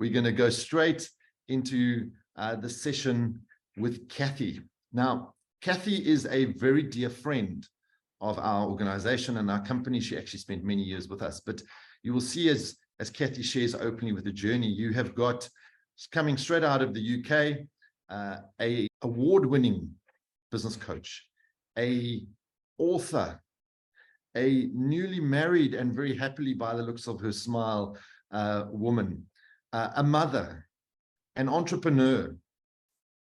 we're going to go straight into the session with Kathi. Now, Kathi is a very dear friend of our organization and our company. She actually spent many years with us, but you will see as Kathi shares openly with the journey, you have got, coming straight out of the UK, a award-winning business coach, a author, a newly married and very happily, by the looks of her smile, woman, a mother, an entrepreneur,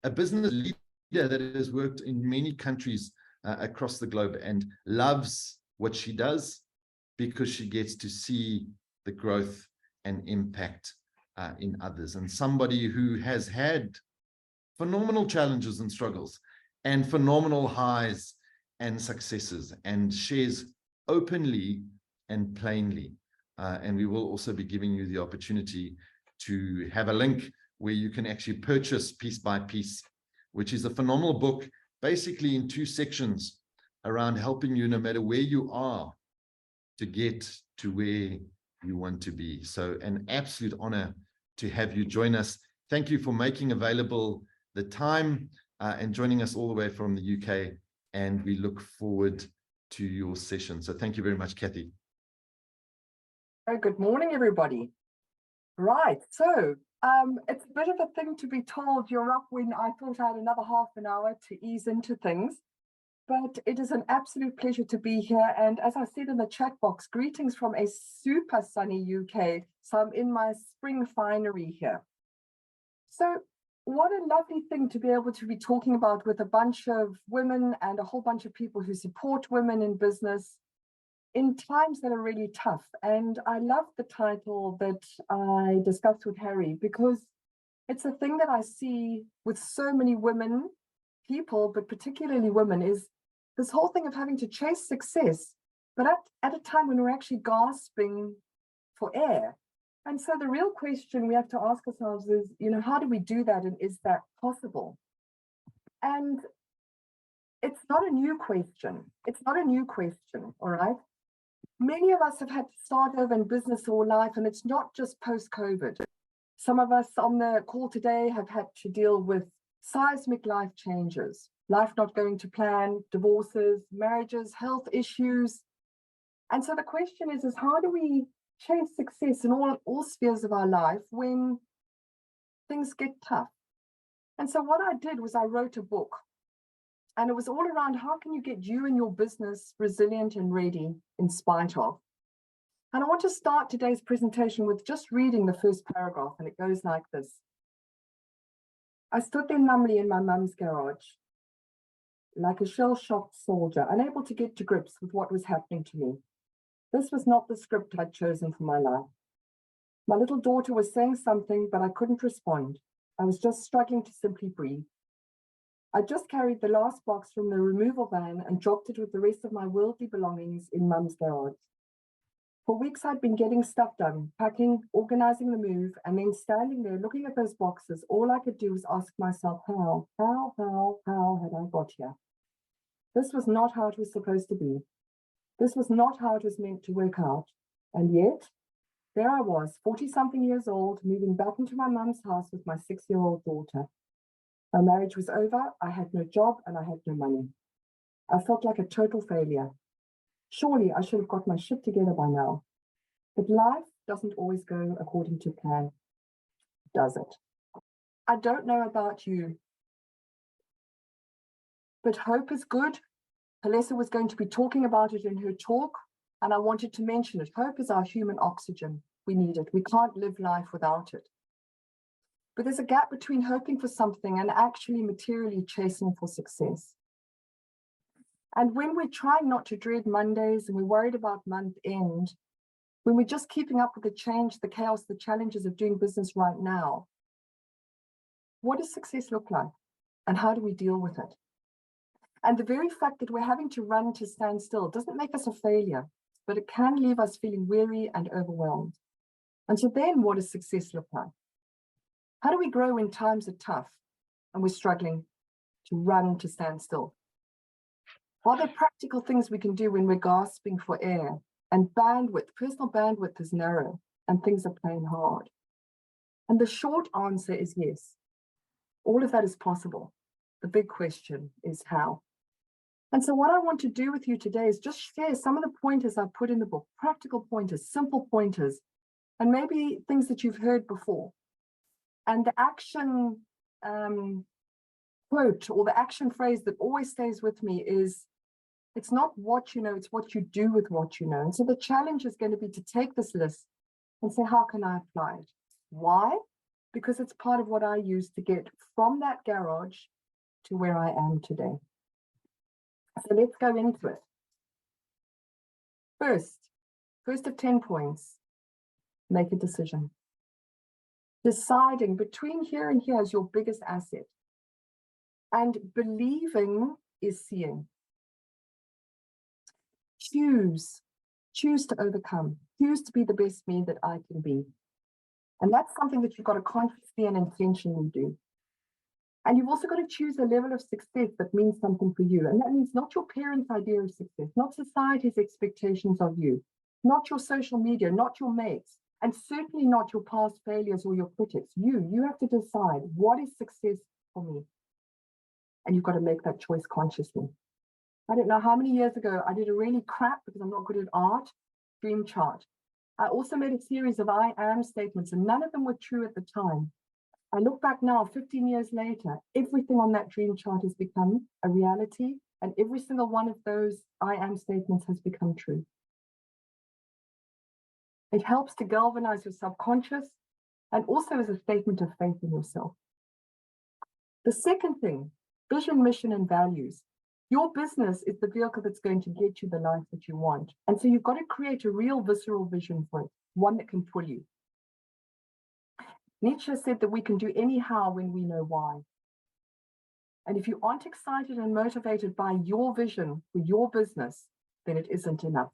a business leader that has worked in many countries across the globe and loves what she does because she gets to see the growth and impact in others, and somebody who has had phenomenal challenges and struggles and phenomenal highs and successes, and shares openly and plainly. And we will also be giving you the opportunity to have a link where you can actually purchase Piece by Piece, which is a phenomenal book, basically in 2 sections around helping you, no matter where you are, to get to where you want to be. So an absolute honor to have you join us. Thank you for making available the time and joining us all the way from the UK. And we look forward to your session. So thank you very much, Kathi. Oh, good morning, everybody. Right, so it's a bit of a thing to be told you're up when I thought I had another half an hour to ease into things, but it is an absolute pleasure to be here. And as I said in the chat box, greetings from a super sunny UK. So I'm in my spring finery here. So what a lovely thing to be able to be talking about with a bunch of women and a whole bunch of people who support women in business in times that are really tough. And I love the title that I discussed with Harry, because it's a thing that I see with so many women, people, but particularly women, is this whole thing of having to chase success, but at a time when we're actually gasping for air. And so the real question we have to ask ourselves is, how do we do that? And is that possible? And it's not a new question. It's not a new question, all right? Many of us have had to start over in business or life, and it's not just post-COVID. Some of us on the call today have had to deal with seismic life changes, life not going to plan, divorces, marriages, health issues. And so the question is how do we chase success in all spheres of our life when things get tough? And so what I did was I wrote a book, and it was all around how can you get you and your business resilient and ready in spite of. And I want to start today's presentation with just reading the first paragraph, and it goes like this. I stood there numbly in my mum's garage, like a shell-shocked soldier, unable to get to grips with what was happening to me. This was not the script I'd chosen for my life. My little daughter was saying something, but I couldn't respond. I was just struggling to simply breathe. I just carried the last box from the removal van and dropped it with the rest of my worldly belongings in Mum's garage. For weeks, I'd been getting stuff done, packing, organizing the move, and then standing there looking at those boxes. All I could do was ask myself, how had I got here? This was not how it was supposed to be. This was not how it was meant to work out. And yet, there I was, 40-something years old, moving back into my mum's house with my 6-year-old daughter. My marriage was over, I had no job, and I had no money. I felt like a total failure. Surely I should have got my shit together by now. But life doesn't always go according to plan, does it? I don't know about you, but hope is good. Palesa was going to be talking about it in her talk, and I wanted to mention it. Hope is our human oxygen. We need it. We can't live life without it. But there's a gap between hoping for something and actually materially chasing for success. And when we're trying not to dread Mondays and we're worried about month end, when we're just keeping up with the change, the chaos, the challenges of doing business right now, what does success look like? And how do we deal with it? And the very fact that we're having to run to stand still doesn't make us a failure, but it can leave us feeling weary and overwhelmed. And so then what does success look like? How do we grow when times are tough and we're struggling to run to stand still? Are there practical things we can do when we're gasping for air and bandwidth, personal bandwidth is narrow and things are playing hard? And the short answer is yes. All of that is possible. The big question is how. And so what I want to do with you today is just share some of the pointers I put in the book, practical pointers, simple pointers, and maybe things that you've heard before. And the action quote or the action phrase that always stays with me is, it's not what you know, it's what you do with what you know. And so the challenge is going to be to take this list and say, how can I apply it? Why? Because it's part of what I use to get from that garage to where I am today. So let's go into it. First of 10 points, make a decision. Deciding between here and here is your biggest asset. And believing is seeing. Choose to overcome, choose to be the best me that I can be. And that's something that you've got to consciously and intentionally do. And you've also got to choose a level of success that means something for you. And that means not your parents' idea of success, not society's expectations of you, not your social media, not your mates, and certainly not your past failures or your critics. You have to decide, what is success for me? And you've got to make that choice consciously. I don't know how many years ago I did a really crap, because I'm not good at art, dream chart. I also made a series of I am statements, and none of them were true at the time. I look back now, 15 years later, everything on that dream chart has become a reality, and every single one of those I am statements has become true. It helps to galvanize your subconscious, and also as a statement of faith in yourself. The second thing, vision, mission, and values. Your business is the vehicle that's going to get you the life that you want. And so you've got to create a real visceral vision for it, one that can pull you. Nietzsche said that we can do anyhow when we know why. And if you aren't excited and motivated by your vision for your business, then it isn't enough.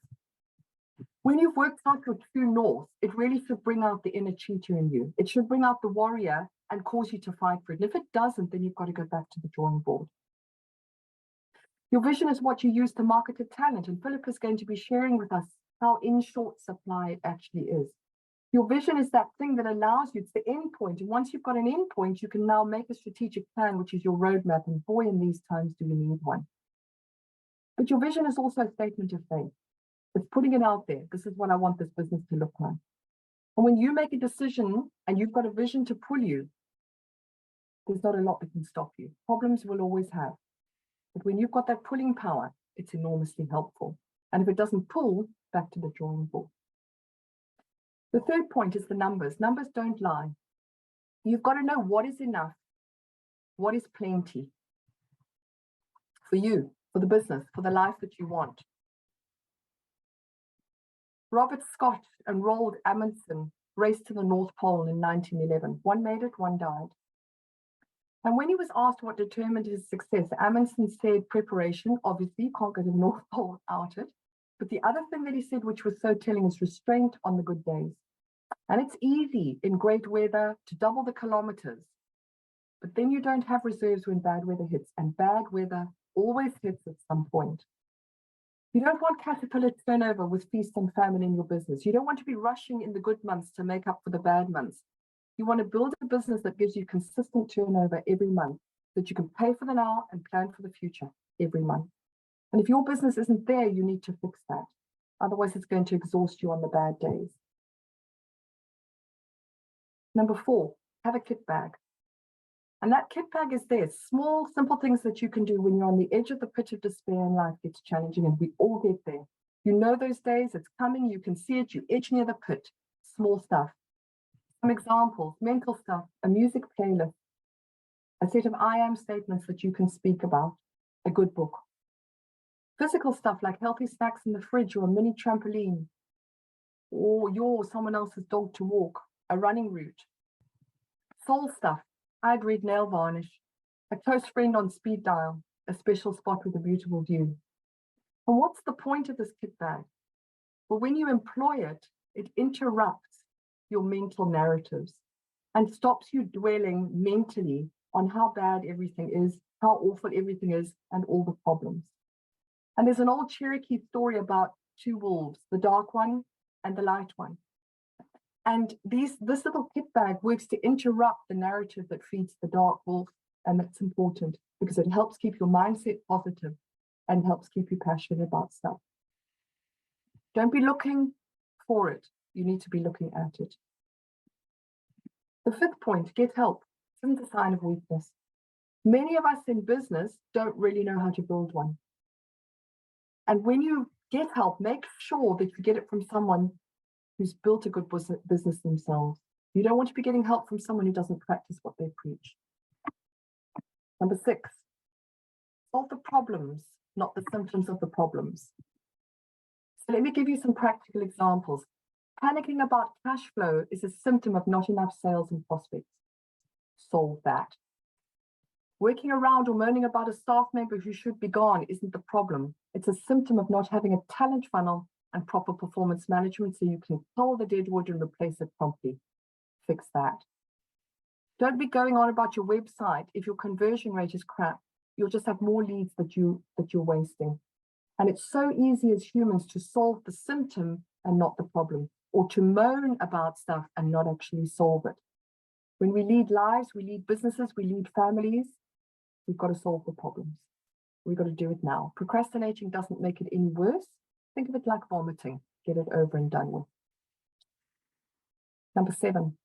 When you've worked out your true north, it really should bring out the inner cheater in you. It should bring out the warrior and cause you to fight for it. And if it doesn't, then you've got to go back to the drawing board. Your vision is what you use to market a talent, and Philip is going to be sharing with us how in short supply it actually is. Your vision is that thing that allows you, it's the end point. And once you've got an end point, you can now make a strategic plan, which is your roadmap. And boy, in these times, do we need one. But your vision is also a statement of faith. It's putting it out there. This is what I want this business to look like. And when you make a decision and you've got a vision to pull you, there's not a lot that can stop you. Problems we'll always have. But when you've got that pulling power, it's enormously helpful. And if it doesn't pull, back to the drawing board. The third point is the numbers. Numbers don't lie. You've got to know what is enough, what is plenty for you, for the business, for the life that you want. Robert Scott and Roald Amundsen raced to the North Pole in 1911. One made it, one died. And when he was asked what determined his success, Amundsen said preparation. Obviously, you can't go to the North Pole without it. But the other thing that he said, which was so telling, is restraint on the good days. And it's easy in great weather to double the kilometers, but then you don't have reserves when bad weather hits, and bad weather always hits at some point. You don't want caterpillar turnover with feast and famine in your business. You don't want to be rushing in the good months to make up for the bad months. You want to build a business that gives you consistent turnover every month, that you can pay for the now and plan for the future every month. And if your business isn't there, you need to fix that. Otherwise, it's going to exhaust you on the bad days. Number 4, have a kit bag. And that kit bag is there. Small, simple things that you can do when you're on the edge of the pit of despair and life gets challenging, and we all get there. You know those days, it's coming, you can see it, you edge near the pit. Small stuff. Some examples, mental stuff, a music playlist, a set of I am statements that you can speak about, a good book. Physical stuff like healthy snacks in the fridge or a mini trampoline, or your or someone else's dog to walk, a running route. Soul stuff, I'd read nail varnish, a close friend on speed dial, a special spot with a beautiful view. And what's the point of this kit bag? Well, when you employ it, it interrupts your mental narratives and stops you dwelling mentally on how bad everything is, how awful everything is, and all the problems. And there's an old Cherokee story about 2 wolves, the dark one and the light one. And this little kit bag works to interrupt the narrative that feeds the dark wolf. And that's important because it helps keep your mindset positive and helps keep you passionate about stuff. Don't be looking for it. You need to be looking at it. The fifth point, get help. Isn't a sign of weakness. Many of us in business don't really know how to build one. And when you get help, make sure that you get it from someone who's built a good business themselves. You don't want to be getting help from someone who doesn't practice what they preach. Number 6, solve the problems, not the symptoms of the problems. So let me give you some practical examples. Panicking about cash flow is a symptom of not enough sales and prospects. Solve that. Working around or moaning about a staff member who should be gone isn't the problem. It's a symptom of not having a talent funnel and proper performance management so you can pull the dead wood and replace it promptly. Fix that. Don't be going on about your website if your conversion rate is crap. You'll just have more leads that you're wasting. And it's so easy as humans to solve the symptom and not the problem, or to moan about stuff and not actually solve it. When we lead lives, we lead businesses, we lead families, we've got to solve the problems. We've got to do it now. Procrastinating doesn't make it any worse. Think of it like vomiting. Get it over and done with. Number 7,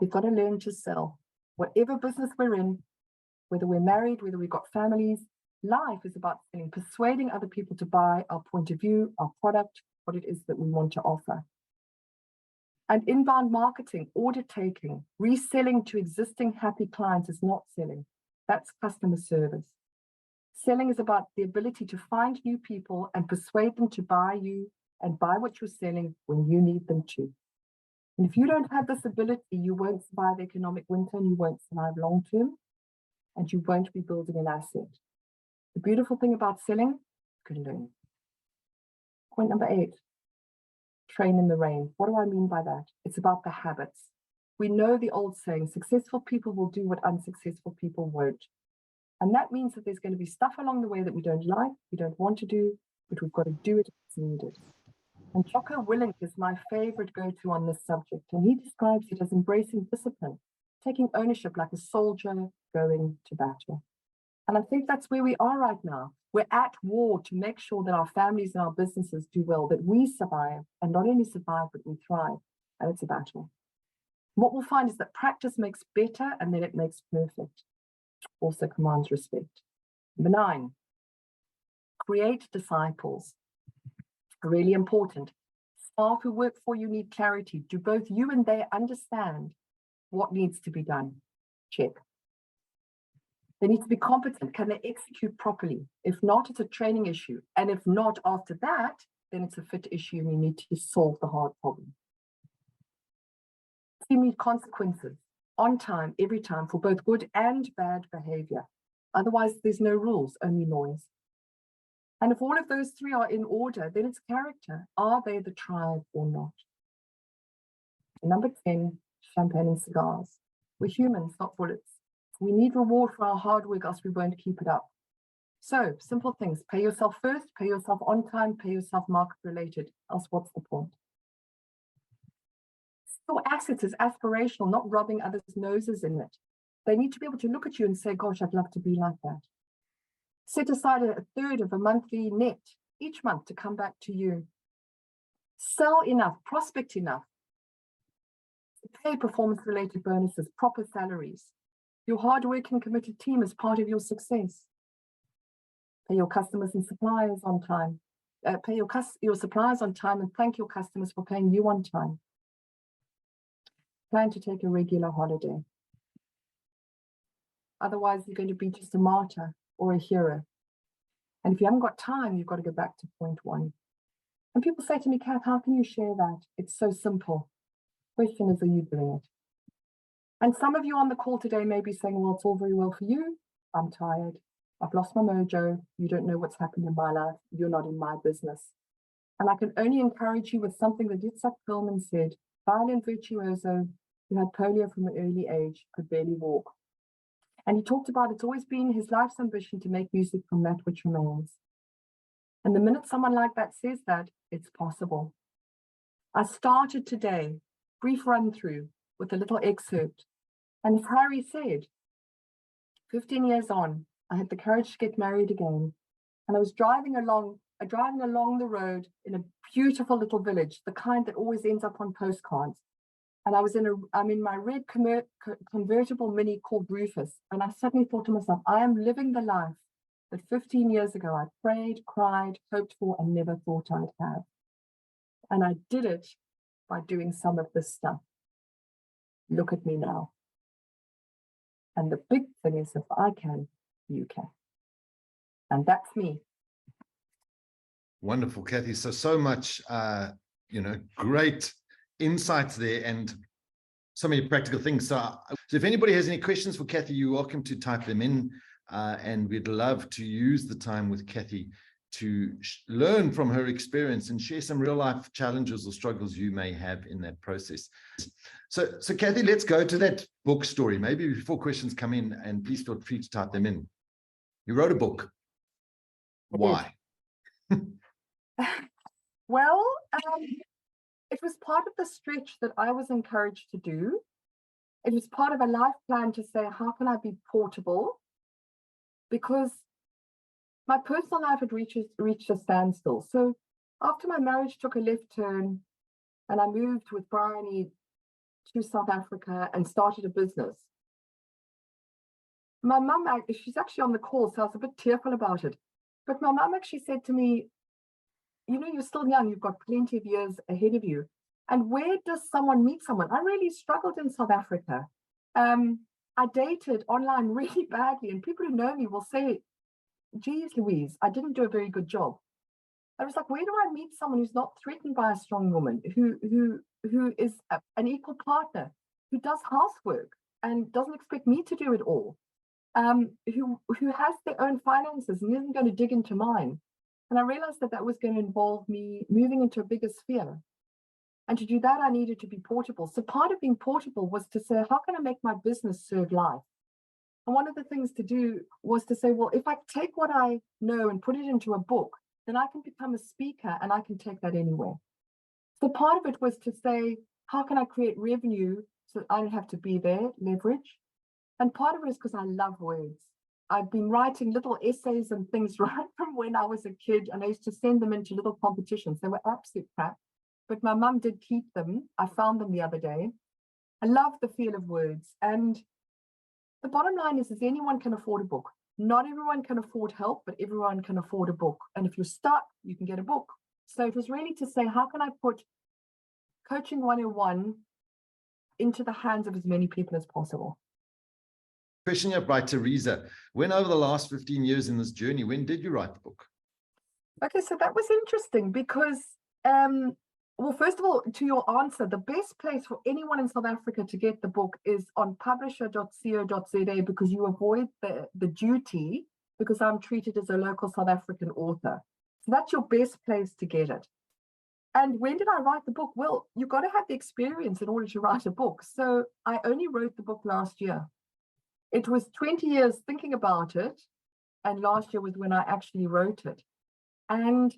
we've got to learn to sell. Whatever business we're in, whether we're married, whether we've got families, life is about selling, persuading other people to buy our point of view, our product, what it is that we want to offer. And inbound marketing, order taking, reselling to existing happy clients is not selling. That's customer service. Selling is about the ability to find new people and persuade them to buy you and buy what you're selling when you need them to. And if you don't have this ability, you won't survive economic winter and you won't survive long term, and you won't be building an asset. The beautiful thing about selling, you can learn. Point number 8, train in the rain. What do I mean by that? It's about the habits. We know the old saying, successful people will do what unsuccessful people won't. And that means that there's going to be stuff along the way that we don't like, we don't want to do, but we've got to do it if it's needed. And Jocko Willink is my favorite go-to on this subject, and he describes it as embracing discipline, taking ownership like a soldier going to battle. And I think that's where we are right now. We're at war to make sure that our families and our businesses do well, that we survive, and not only survive, but we thrive. And it's a battle. What we'll find is that practice makes better, and then it makes perfect. Also commands respect. Number 9, create disciples. Really important. Staff who work for you need clarity. Do both you and they understand what needs to be done? Check. They need to be competent. Can they execute properly? If not, it's a training issue. And if not after that, then it's a fit issue and you need to solve the hard problem. You need consequences on time, every time, for both good and bad behavior. Otherwise, there's no rules, only noise. And if all of those 3 are in order, then it's character. Are they the tribe or not? And number 10, champagne and cigars. We're humans, not bullets. We need reward for our hard work, else we won't keep it up. So, simple things. Pay yourself first, pay yourself on time, pay yourself market related. Else, what's the point? Your assets is aspirational, not rubbing others' noses in it. They need to be able to look at you and say, gosh, I'd love to be like that. Set aside a third of a monthly net each month to come back to you. Sell enough, prospect enough. Pay performance-related bonuses, proper salaries. Your hard-working, committed team is part of your success. Pay your customers and suppliers on time. Pay your suppliers on time and thank your customers for paying you on time. Plan to take a regular holiday. Otherwise, you're going to be just a martyr or a hero. And if you haven't got time, you've got to go back to point 1. And people say to me, Kath, how can you share that? It's so simple. Question is, are you doing it? And some of you on the call today may be saying, well, it's all very well for you. I'm tired. I've lost my mojo. You don't know what's happened in my life. You're not in my business. And I can only encourage you with something that Itzhak Perlman said. Violin virtuoso who had polio from an early age, could barely walk. And he talked about it's always been his life's ambition to make music from that which remains. And the minute someone like that says that, it's possible. I started today brief run through with a little excerpt. And as Harry said, 15 years on, I had the courage to get married again. And I was driving along the road in a beautiful little village, the kind that always ends up on postcards. And I'm in my red convertible Mini called Rufus. And I suddenly thought to myself, I am living the life that 15 years ago I prayed, cried, hoped for, and never thought I'd have. And I did it by doing some of this stuff. Look at me now. And the big thing is, if I can, you can. And that's me. Wonderful, Kathi. So much, great insights there and so many practical things. So if anybody has any questions for Kathi, you're welcome to type them in. And we'd love to use the time with Kathi to learn from her experience and share some real life challenges or struggles you may have in that process. So Kathi, let's go to that book story. Maybe before questions come in, and please feel free to type them in. You wrote a book. Why? Well, it was part of the stretch that I was encouraged to do. It was part of a life plan to say, how can I be portable? Because my personal life had reached a standstill. So after my marriage took a left turn and I moved with Bryony to South Africa and started a business, my mum, she's actually on the call, so I was a bit tearful about it. But my mum actually said to me, you're still young, you've got plenty of years ahead of you. And where does someone meet someone? I really struggled in South Africa. I dated online really badly, and people who know me will say, geez, Louise, I didn't do a very good job. I was like, where do I meet someone who's not threatened by a strong woman, who is an equal partner, who does housework and doesn't expect me to do it all, who has their own finances and isn't going to dig into mine? And I realized that was going to involve me moving into a bigger sphere. And to do that, I needed to be portable. So part of being portable was to say, how can I make my business serve life? And one of the things to do was to say, well, if I take what I know and put it into a book, then I can become a speaker and I can take that anywhere. So part of it was to say, how can I create revenue so I don't have to be there, leverage? And part of it is because I love words. I've been writing little essays and things right from when I was a kid, and I used to send them into little competitions. They were absolute crap, but my mum did keep them. I found them the other day. I love the feel of words. And the bottom line is anyone can afford a book. Not everyone can afford help, but everyone can afford a book. And if you're stuck, you can get a book. So it was really to say, how can I put Coaching 101 into the hands of as many people as possible? Question up by Teresa. When over the last 15 years in this journey, when did you write the book? Okay, so that was interesting because, well, first of all, to your answer, the best place for anyone in South Africa to get the book is on publisher.co.za, because you avoid the duty, because I'm treated as a local South African author. So that's your best place to get it. And when did I write the book? Well, you've got to have the experience in order to write a book. So I only wrote the book last year. It was 20 years thinking about it, and last year was when I actually wrote it. And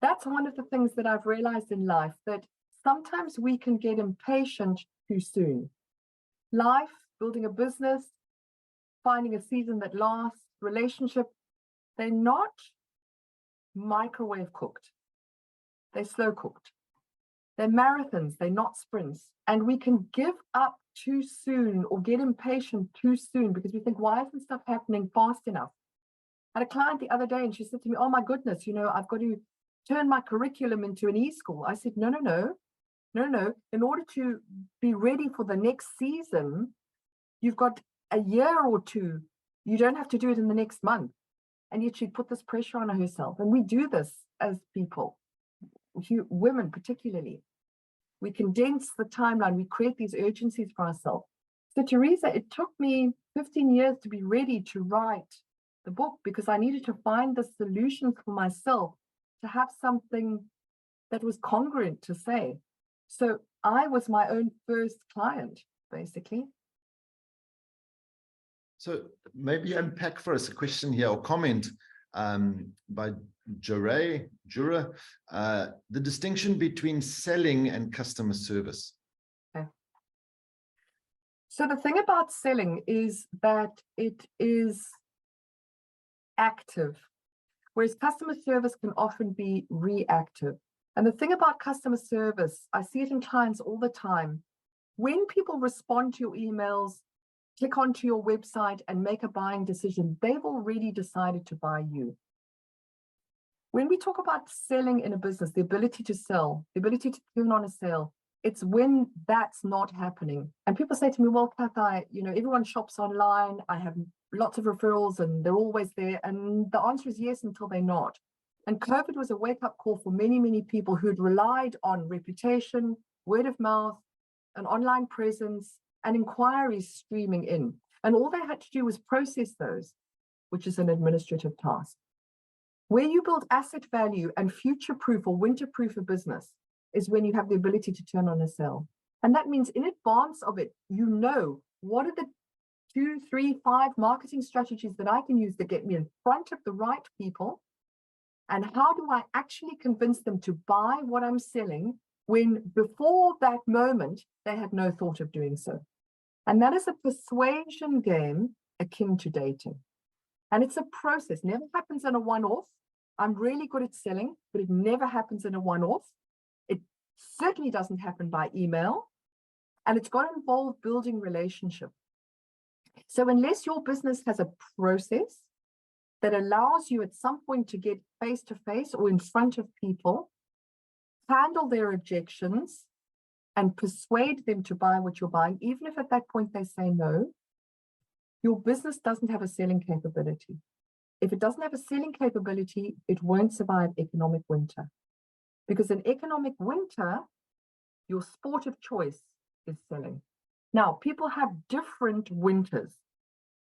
that's one of the things that I've realized in life, that sometimes we can get impatient too soon. Life, building a business, finding a season that lasts, relationship, they're not microwave cooked. They're slow cooked. They're marathons, they're not sprints. And we can give up too soon or get impatient too soon because we think, why isn't stuff happening fast enough? I had a client the other day and she said to me, oh my goodness, I've got to turn my curriculum into an e-school. I said, no. In order to be ready for the next season, you've got a year or two. You don't have to do it in the next month. And yet she put this pressure on herself. And we do this as people, women particularly. We condense the timeline. We create these urgencies for ourselves. So Teresa, it took me 15 years to be ready to write the book because I needed to find the solutions for myself to have something that was congruent to say. So I was my own first client, basically. So maybe unpack for us a question here or comment by Jura, the distinction between selling and customer service. So the thing about selling is that it is active, whereas customer service can often be reactive. And the thing about customer service, I see it in clients all the time. When people respond to your emails, click onto your website and make a buying decision, they've already decided to buy you. When we talk about selling in a business, the ability to sell, the ability to turn on a sale, it's when that's not happening. And people say to me, well, Kathi, everyone shops online. I have lots of referrals and they're always there. And the answer is yes, until they're not. And COVID was a wake-up call for many, many people who'd relied on reputation, word of mouth, an online presence, and inquiries streaming in. And all they had to do was process those, which is an administrative task. Where you build asset value and future-proof or winter-proof a business is when you have the ability to turn on a sale. And that means in advance of it, what are the 2, 3, 5 marketing strategies that I can use to get me in front of the right people? And how do I actually convince them to buy what I'm selling when before that moment, they had no thought of doing so? And that is a persuasion game akin to dating. And it's a process, never happens in a one-off. I'm really good at selling, but it never happens in a one-off. It certainly doesn't happen by email. And it's got to involve building relationship. So unless your business has a process that allows you at some point to get face-to-face or in front of people, handle their objections, and persuade them to buy what you're buying, even if at that point they say no, your business doesn't have a selling capability. If it doesn't have a selling capability, it won't survive economic winter. Because in economic winter, your sport of choice is selling. Now, people have different winters.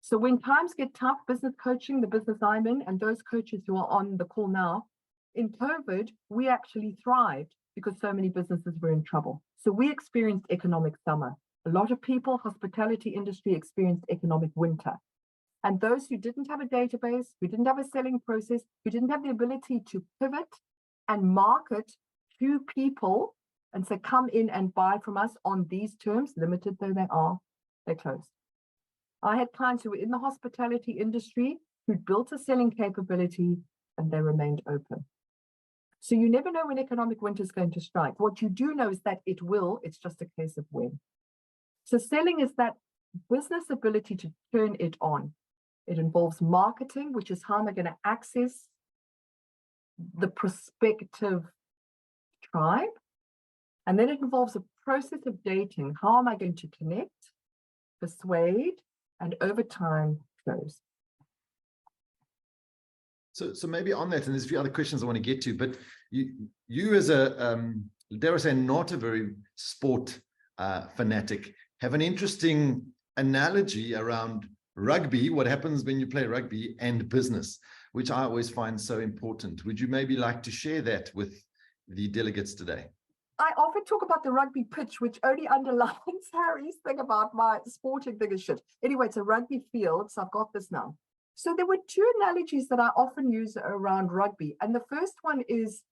So when times get tough, business coaching, the business I'm in, and those coaches who are on the call now, in COVID, we actually thrived because so many businesses were in trouble. So we experienced economic summer. A lot of people, hospitality industry, experienced economic winter. And those who didn't have a database, who didn't have a selling process, who didn't have the ability to pivot and market to people and say, come in and buy from us on these terms, limited though they are, they closed. I had clients who were in the hospitality industry who'd built a selling capability and they remained open. So you never know when economic winter is going to strike. What you do know is that it will, it's just a case of when. So selling is that business ability to turn it on. It involves marketing, which is how am I going to access the prospective tribe? And then it involves a process of dating. How am I going to connect, persuade, and over time close? So maybe on that, and there's a few other questions I want to get to, but you as a, dare I say, not a very sport fanatic, have an interesting analogy around rugby, what happens when you play rugby, and business, which I always find so important. Would you maybe like to share that with the delegates today? I often talk about the rugby pitch, which only underlines Harry's thing about my sporting thing is shit. Anyway, it's a rugby field, so I've got this now. So there were 2 analogies that I often use around rugby. And the first one is,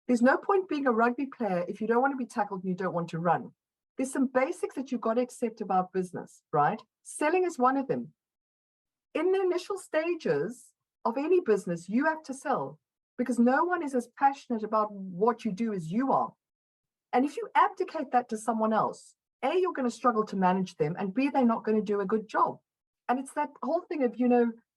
there's no point being a rugby player if you don't want to be tackled and you don't want to run. There's some basics that you've got to accept about business, right? Selling is one of them. In the initial stages of any business, you have to sell because no one is as passionate about what you do as you are. And if you abdicate that to someone else, A, you're going to struggle to manage them, and B, they're not going to do a good job. And it's that whole thing of,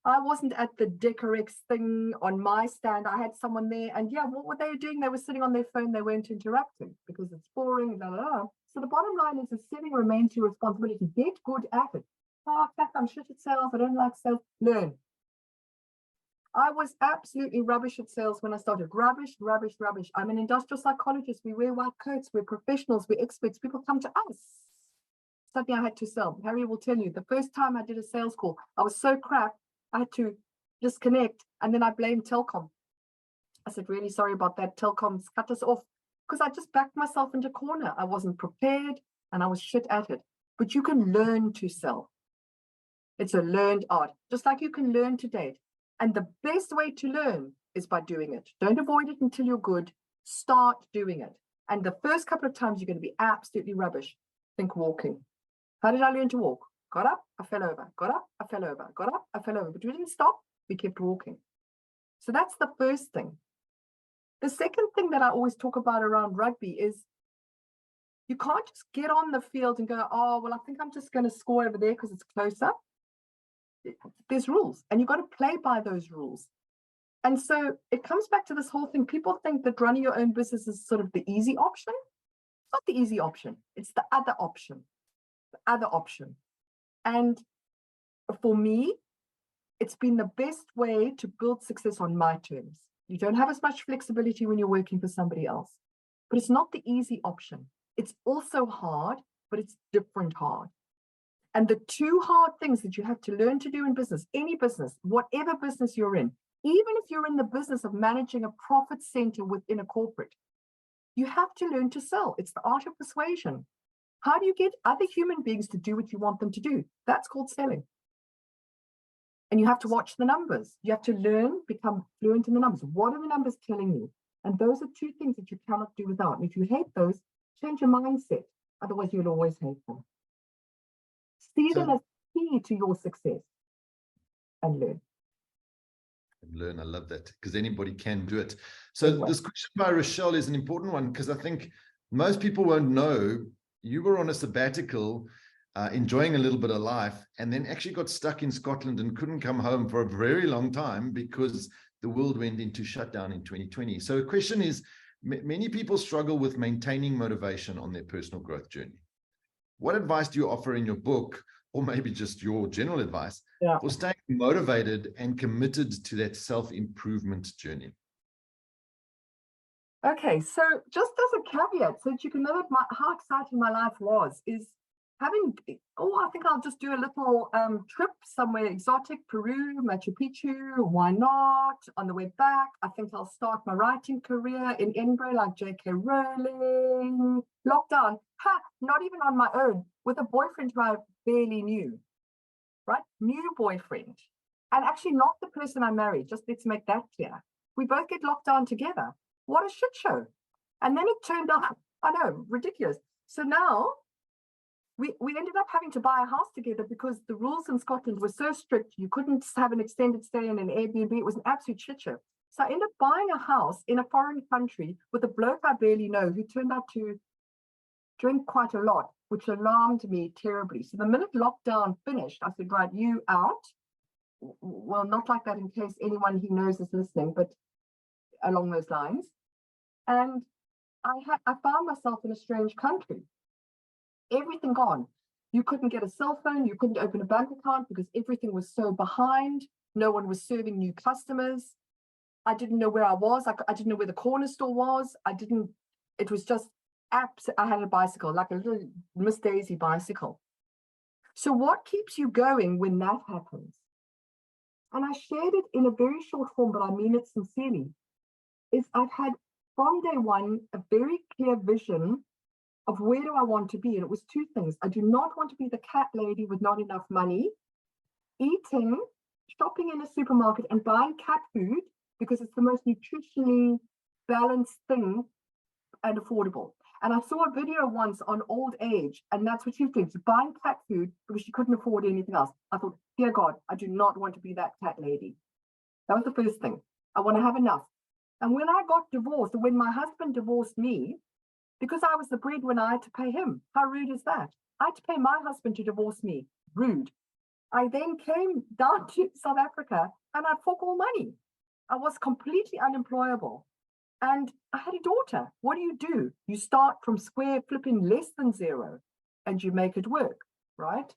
I wasn't at the Decorex thing on my stand. I had someone there, and yeah, what were they doing? They were sitting on their phone. They weren't interacting because it's boring, blah, blah, blah. So the bottom line is selling remains your responsibility. Get good at it. Oh, Kath, I'm shit at sales. I don't like sales. Learn. I was absolutely rubbish at sales when I started. Rubbish. I'm an industrial psychologist. We wear white coats. We're professionals. We're experts. People come to us. Something I had to sell. Harry will tell you, the first time I did a sales call, I was so crap, I had to disconnect, and then I blamed Telcom. I said, really sorry about that. Telcom's cut us off because I just backed myself into a corner. I wasn't prepared and I was shit at it. But you can learn to sell. It's a learned art, just like you can learn to date. And the best way to learn is by doing it. Don't avoid it until you're good. Start doing it. And the first couple of times you're going to be absolutely rubbish. Think walking. How did I learn to walk? Got up, I fell over, got up, I fell over, got up, I fell over, but we didn't stop, we kept walking. So that's the first thing. The second thing that I always talk about around rugby is you can't just get on the field and go, oh, well, I think I'm just going to score over there because it's closer. There's rules, and you've got to play by those rules. And so it comes back to this whole thing. People think that running your own business is sort of the easy option. It's not the easy option. It's the other option. The other option. And for me, it's been the best way to build success on my terms. You don't have as much flexibility when you're working for somebody else, but it's not the easy option. It's also hard, but it's different hard. And the two hard things that you have to learn to do in business, any business, whatever business you're in, even if you're in the business of managing a profit center within a corporate, you have to learn to sell. It's the art of persuasion. How do you get other human beings to do what you want them to do? That's called selling. And you have to watch the numbers. You have to learn, become fluent in the numbers. What are the numbers telling you? And those are two things that you cannot do without. And if you hate those, change your mindset. Otherwise, you'll always hate them. See them as key to your success and learn. I love that, because anybody can do it. So this question by Rochelle is an important one, because I think most people won't know you were on a sabbatical, enjoying a little bit of life, and then actually got stuck in Scotland and couldn't come home for a very long time because the world went into shutdown in 2020. So the question is, many people struggle with maintaining motivation on their personal growth journey. What advice do you offer in your book, or maybe just your general advice, for staying motivated and committed to that self-improvement journey? Okay, so just as a caveat, so that you can know how exciting my life was, is having, I think I'll just do a little trip somewhere exotic, Peru, Machu Picchu, why not? On the way back, I think I'll start my writing career in Edinburgh like J.K. Rowling. Lockdown, not even on my own, with a boyfriend who I barely knew, right? New boyfriend. And actually not the person I married, just let's make that clear. We both get locked down together. What a shit show. And then it turned out, I know, ridiculous. So now, we ended up having to buy a house together because the rules in Scotland were so strict. You couldn't have an extended stay in an Airbnb. It was an absolute shit show. So I ended up buying a house in a foreign country with a bloke I barely know who turned out to drink quite a lot, which alarmed me terribly. So the minute lockdown finished, I said, right, you out. Well, not like that in case anyone he knows is listening, but along those lines. And I found myself in a strange country. Everything gone. You couldn't get a cell phone. You couldn't open a bank account because everything was so behind. No one was serving new customers. I didn't know where I was. I didn't know where the corner store was. It was just apps. I had a bicycle, like a little Miss Daisy bicycle. So what keeps you going when that happens? And I shared it in a very short form, but I mean it sincerely, is I've had from day one a very clear vision of where do I want to be? And it was two things. I do not want to be the cat lady with not enough money, shopping in a supermarket and buying cat food because it's the most nutritionally balanced thing and affordable. And I saw a video once on old age, and that's what she was doing. She's buying cat food because she couldn't afford anything else. I thought, dear God, I do not want to be that cat lady. That was the first thing. I want to have enough. And when I got divorced, or when my husband divorced me, because I was the breadwinner, I had to pay him. How rude is that? I had to pay my husband to divorce me. Rude. I then came down to South Africa and I had fuck all money. I was completely unemployable. And I had a daughter. What do? You start from square flipping less than zero and you make it work, right?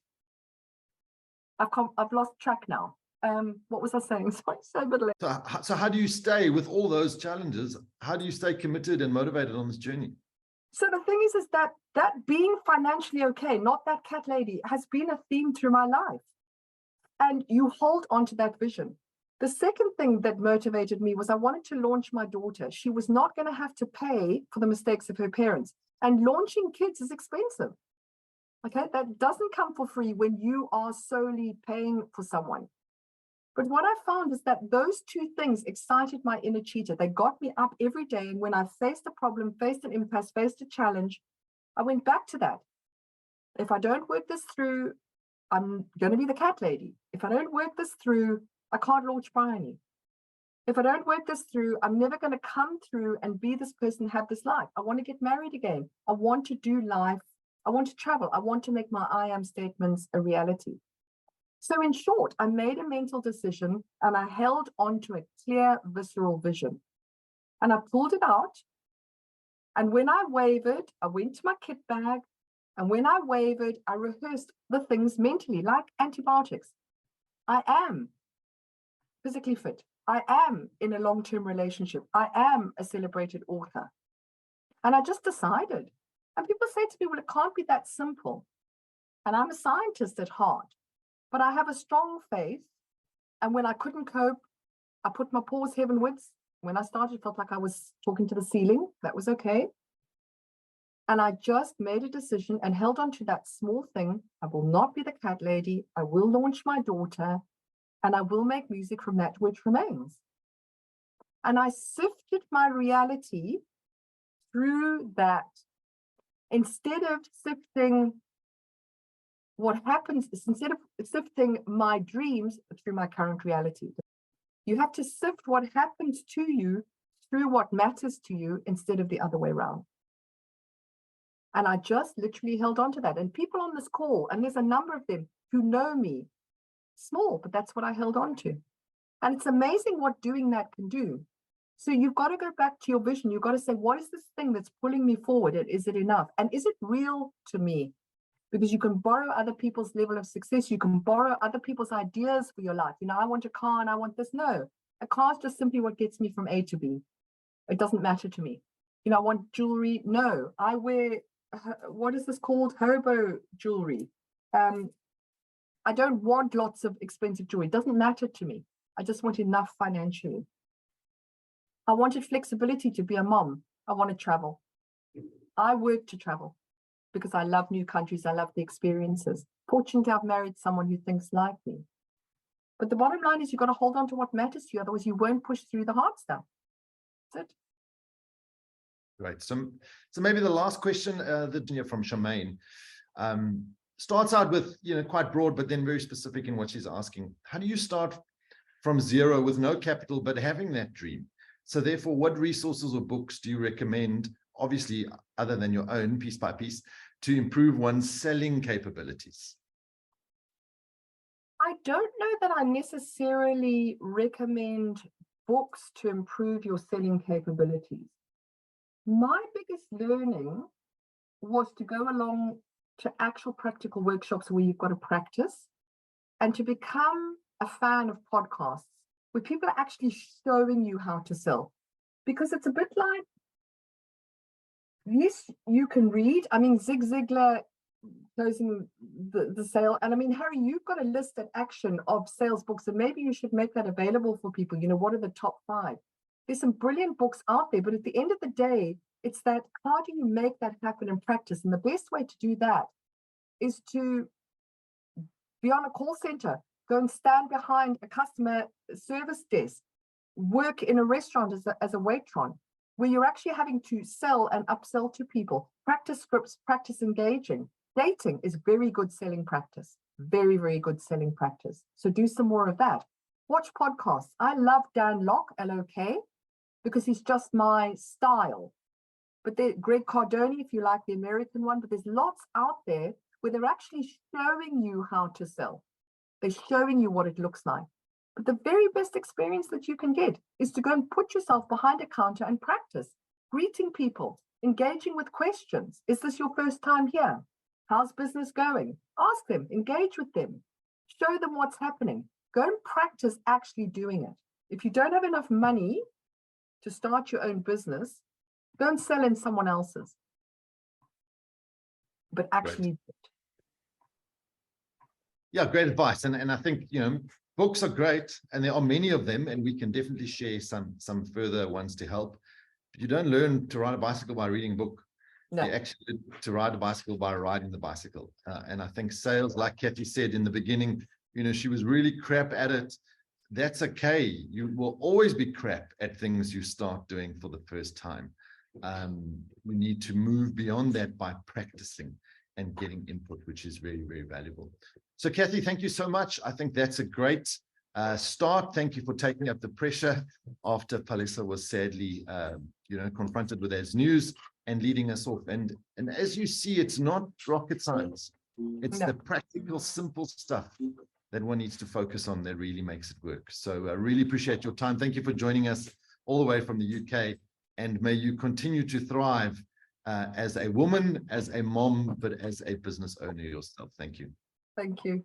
I've lost track now. What was I saying? Sorry, so little. So how do you stay with all those challenges? How do you stay committed and motivated on this journey? So the thing is that being financially okay, not that cat lady, has been a theme through my life. And you hold on to that vision. The second thing that motivated me was I wanted to launch my daughter. She was not going to have to pay for the mistakes of her parents. And launching kids is expensive. Okay, that doesn't come for free when you are solely paying for someone. But what I found is that those two things excited my inner cheetah. They got me up every day. And when I faced a problem, faced an impasse, faced a challenge, I went back to that. If I don't work this through, I'm going to be the cat lady. If I don't work this through, I can't launch Bryony. If I don't work this through, I'm never going to come through and be this person, have this life. I want to get married again. I want to do life. I want to travel. I want to make my I am statements a reality. So in short, I made a mental decision and I held on to a clear, visceral vision. And I pulled it out. And when I wavered, I went to my kit bag. And when I wavered, I rehearsed the things mentally, like antibiotics. I am physically fit. I am in a long-term relationship. I am a celebrated author. And I just decided. And people say to me, well, it can't be that simple. And I'm a scientist at heart, but I have a strong faith. And when I couldn't cope, I put my paws heavenwards. When I started, it felt like I was talking to the ceiling. That was okay. And I just made a decision and held on to that small thing. I will not be the cat lady. I will launch my daughter. And I will make music from that which remains. And I sifted my reality through that. Instead of sifting what happens, instead of sifting my dreams through my current reality, you have to sift what happens to you through what matters to you instead of the other way around. And I just literally held on to that. And people on this call, and there's a number of them who know me, small, but that's what I held on to. And it's amazing what doing that can do. So you've got to go back to your vision. You've got to say, what is this thing that's pulling me forward? And is it enough? And is it real to me? Because you can borrow other people's level of success. You can borrow other people's ideas for your life. You know, I want a car and I want this. No, a car is just simply what gets me from A to B. It doesn't matter to me. You know, I want jewelry. No, I wear, what is this called? Hobo jewelry. I don't want lots of expensive jewelry. It doesn't matter to me. I just want enough financially. I wanted flexibility to be a mom. I want to travel. I work to travel because I love new countries. I love the experiences. Fortunately, I've married someone who thinks like me. But the bottom line is you've got to hold on to what matters to you. Otherwise, you won't push through the hard stuff. That's it. Great. So maybe the last question from Charmaine starts out with, quite broad, but then very specific in what she's asking. How do you start from zero with no capital, but having that dream? So therefore, what resources or books do you recommend, obviously, other than your own, piece by piece, to improve one's selling capabilities? I don't know that I necessarily recommend books to improve your selling capabilities. My biggest learning was to go along to actual practical workshops where you've got to practice and to become a fan of podcasts where people are actually showing you how to sell. Because it's a bit like, yes, you can read. I mean, Zig Ziglar closing the sale. And I mean, Harry, you've got a list at Action of sales books, and maybe you should make that available for people. You know, what are the top 5? There's some brilliant books out there, but at the end of the day, it's that, how do you make that happen in practice? And the best way to do that is to be on a call center, go and stand behind a customer service desk, work in a restaurant as a waitron, where you're actually having to sell and upsell to people, practice scripts, practice engaging. Dating is very good selling practice, very, very good selling practice. So do some more of that. Watch podcasts. I love Dan Locke, LOK, because he's just my style. But Greg Cardone, if you like the American one, but there's lots out there where they're actually showing you how to sell. They're showing you what it looks like. But the very best experience that you can get is to go and put yourself behind a counter and practice greeting people, engaging with questions. Is this your first time here? How's business going? Ask them, engage with them, show them what's happening. Go and practice actually doing it. If you don't have enough money to start your own business, go and sell in someone else's. But actually do it. Yeah, great advice. And I think, books are great, and there are many of them, and we can definitely share some further ones to help. But you don't learn to ride a bicycle by reading a book. No. You actually learn to ride a bicycle by riding the bicycle. And I think sales, like Kathi said in the beginning, she was really crap at it. That's okay. You will always be crap at things you start doing for the first time. We need to move beyond that by practicing. and getting input, which is very, very valuable. So Kathi, thank you so much. I think that's a great start. Thank you for taking up the pressure after Palisa was sadly, confronted with as news and leading us off. And as you see, it's not rocket science. It's the practical, simple stuff that one needs to focus on that really makes it work. So I really appreciate your time. Thank you for joining us all the way from the UK, and may you continue to thrive as a woman, as a mom, but as a business owner yourself. Thank you. Thank you.